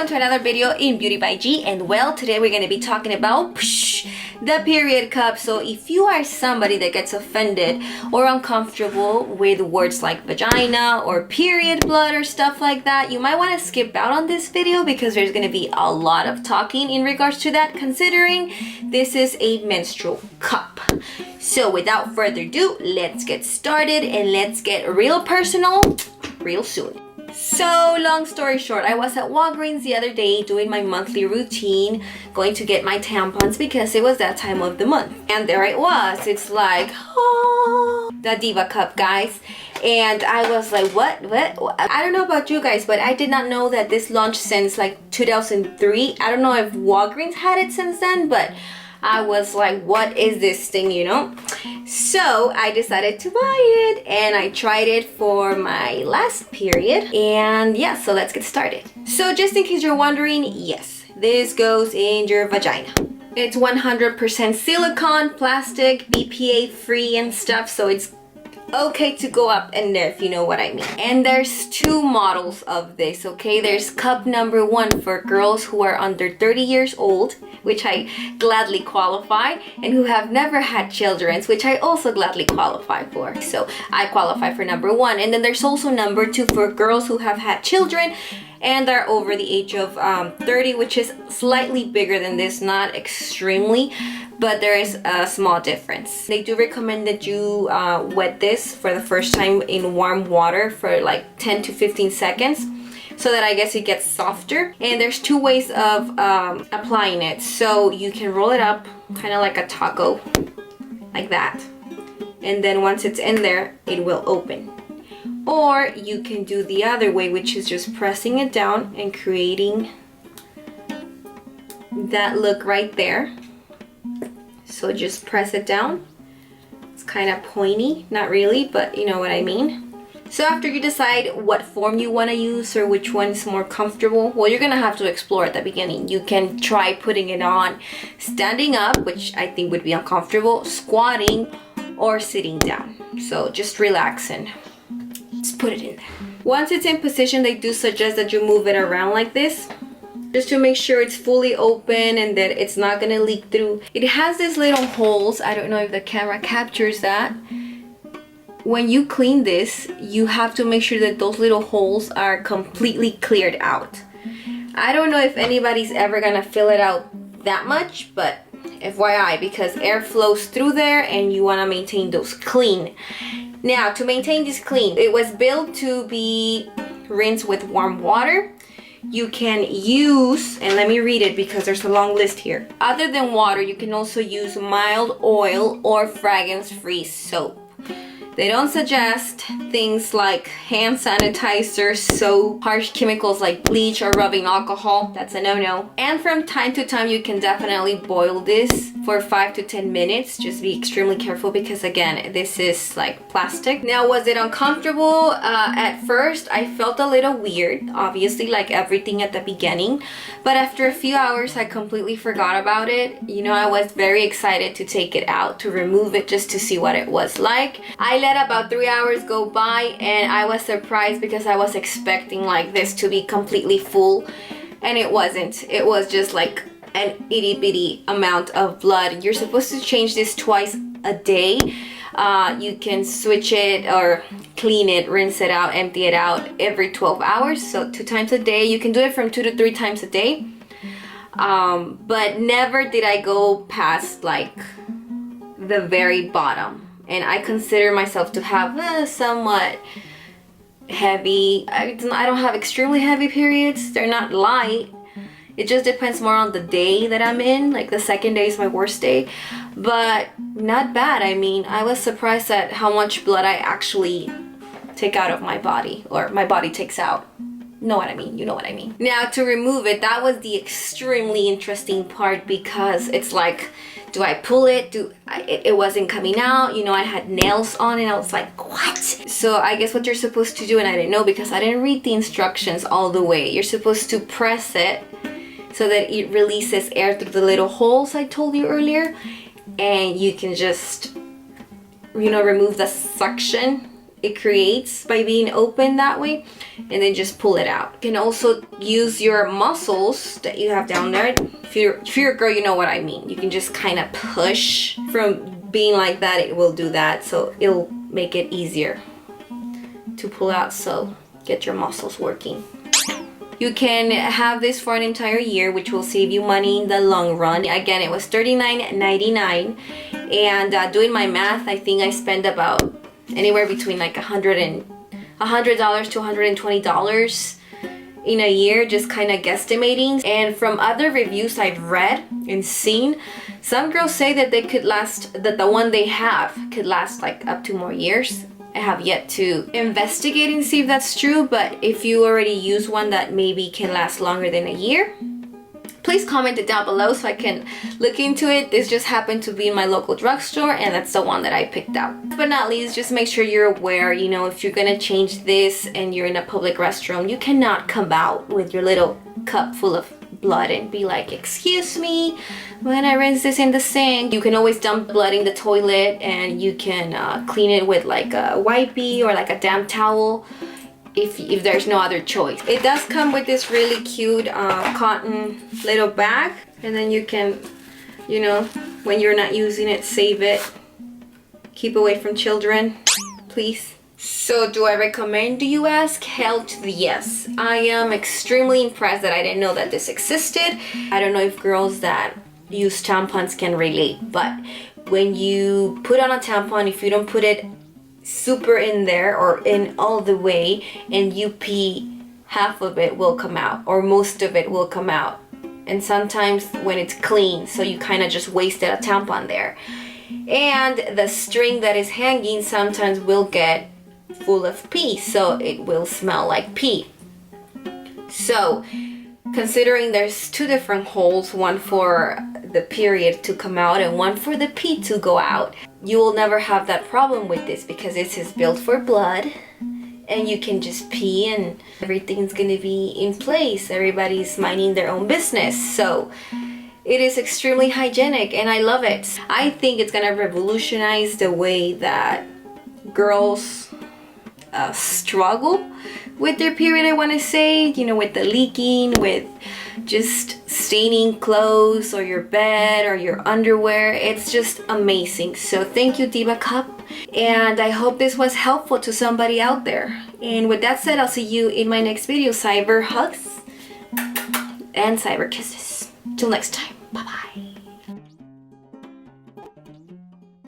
welcome to another video in Beauty by G. And well, today we're going to be talking about the period cup. So if you are somebody that gets offended or uncomfortable with words like vagina or period blood or stuff like that, you might want to skip out on this video because there's going to be a lot of talking in regards to that, considering this is a menstrual cup. So without further ado, let's get started and let's get real personal real soon. So long story short, I was at Walgreens the other day doing my monthly routine, going to get my tampons because it was that time of the month. And there it was. It's like, oh, the Diva cup, guys. And I was like, what? I don't know about you guys, but I did not know that this launched since like 2003. I don't know if Walgreens had it since then, but I was like, what is this thing, you know? So I decided to buy it and I tried it for my last period. And yeah, so let's get started. So just in case you're wondering, yes, this goes in your vagina. It's 100% silicone, plastic, BPA free and stuff, so it's okay to go up in there, if you know what I mean. And there's two models of this, okay? There's cup number 1 for girls who are under 30 years old, which I gladly qualify, and who have never had children, which I also gladly qualify for. So I qualify for number 1. And then there's also number 2 for girls who have had children and are over the age of 30, which is slightly bigger than this, not extremely, but there is a small difference. They do recommend that you wet this for the first time in warm water for like 10 to 15 seconds, so that I guess it gets softer. And there's two ways of applying it. So you can roll it up kind of like a taco, like that. And then once it's in there, it will open. Or you can do the other way, which is just pressing it down and creating that look right there. So just press it down. It's kind of pointy, not really, but you know what I mean. So after you decide what form you want to use or which one is more comfortable, well, you're gonna have to explore at the beginning. You can try putting it on standing up, which I think would be uncomfortable, squatting, or sitting down. So just relax and just put it in there. Once it's in position, they do suggest that you move it around like this, just to make sure it's fully open and that it's not gonna leak through. It has these little holes. I don't know if the camera captures that. When you clean this, you have to make sure that those little holes are completely cleared out. I don't know if anybody's ever gonna fill it out that much, but FYI, because air flows through there and you wanna maintain those clean. Now, to maintain this clean, it was built to be rinsed with warm water. You can use, and let me read it because there's a long list here. Other than water, you can also use mild oil or fragrance-free soap. They don't suggest things like hand sanitizer, soap, harsh chemicals like bleach or rubbing alcohol. That's a no-no. And from time to time, you can definitely boil this for 5 to 10 minutes. Just be extremely careful because, again, this is like plastic. Now, was it uncomfortable? At first, I felt a little weird, obviously, like everything at the beginning. But after a few hours, I completely forgot about it. You know, I was very excited to take it out, to remove it just to see what it was like. I let about 3 hours go by and I was surprised because I was expecting like this to be completely full, and it wasn't. It was just like an itty bitty amount of blood. You're supposed to change this twice a day. You can switch it or clean it, rinse it out, empty it out every 12 hours. So 2 times a day. You can do it from 2 to 3 times a day. But never did I go past like the very bottom. And I consider myself to have somewhat heavy, I don't have extremely heavy periods. They're not light. It just depends more on the day that I'm in. Like the second day is my worst day. But not bad. I mean, I was surprised at how much blood I actually take out of my body, or my body takes out. Know what I mean? You know what I mean. Now, to remove it, that was the extremely interesting part because it's like, do I pull it? It wasn't coming out. You know, I had nails on and I was like, what? So I guess what you're supposed to do, and I didn't know because I didn't read the instructions all the way. You're supposed to press it so that it releases air through the little holes I told you earlier. And you can just, you know, remove the suction it creates by being open that way, and then just pull it out. You can also use your muscles that you have down there. If you're a girl, you know what I mean. You can just kind of push from being like that. It will do that, so it'll make it easier to pull out. So get your muscles working. You can have this for an entire year, which will save you money in the long run. Again, it was $39.99, and doing my math, I think I spent about anywhere between like $100 to $120 in a year, just kind of guesstimating. And from other reviews I've read and seen, some girls say that they could last, that the one they have could last like up to more years. I have yet to investigate and see if that's true, but if you already use one that maybe can last longer than a year, please comment it down below so I can look into it. This just happened to be in my local drugstore, and that's the one that I picked out. But not least, just make sure you're aware, you know, if you're gonna change this and you're in a public restroom, you cannot come out with your little cup full of blood and be like, excuse me, when I rinse this in the sink. You can always dump blood in the toilet, and you can clean it with like a wipey or like a damp towel if there's no other choice. It does come with this really cute cotton little bag, and then you can, you know, when you're not using it, save it. Keep away from children, please. So do I recommend, do you ask? Hell to the yes. I am extremely impressed that I didn't know that this existed. I don't know if girls that use tampons can relate, but when you put on a tampon, if you don't put it super in there or in all the way and you pee, half of it will come out or most of it will come out. And sometimes when it's clean, so you kind of just wasted a tampon there. And the string that is hanging sometimes will get full of pee, so it will smell like pee. So considering there's two different holes, one for the period to come out and one for the pee to go out, you will never have that problem with this because this is built for blood, and you can just pee and everything's gonna be in place. Everybody's minding their own business. So it is extremely hygienic and I love it. I think it's gonna revolutionize the way that girls struggle with their period, I want to say, you know, with the leaking, with just staining clothes or your bed or your underwear. It's just amazing. So thank you, Diva Cup, and I hope this was helpful to somebody out there. And with that said, I'll see you in my next video. Cyber hugs and cyber kisses. Till next time, bye bye.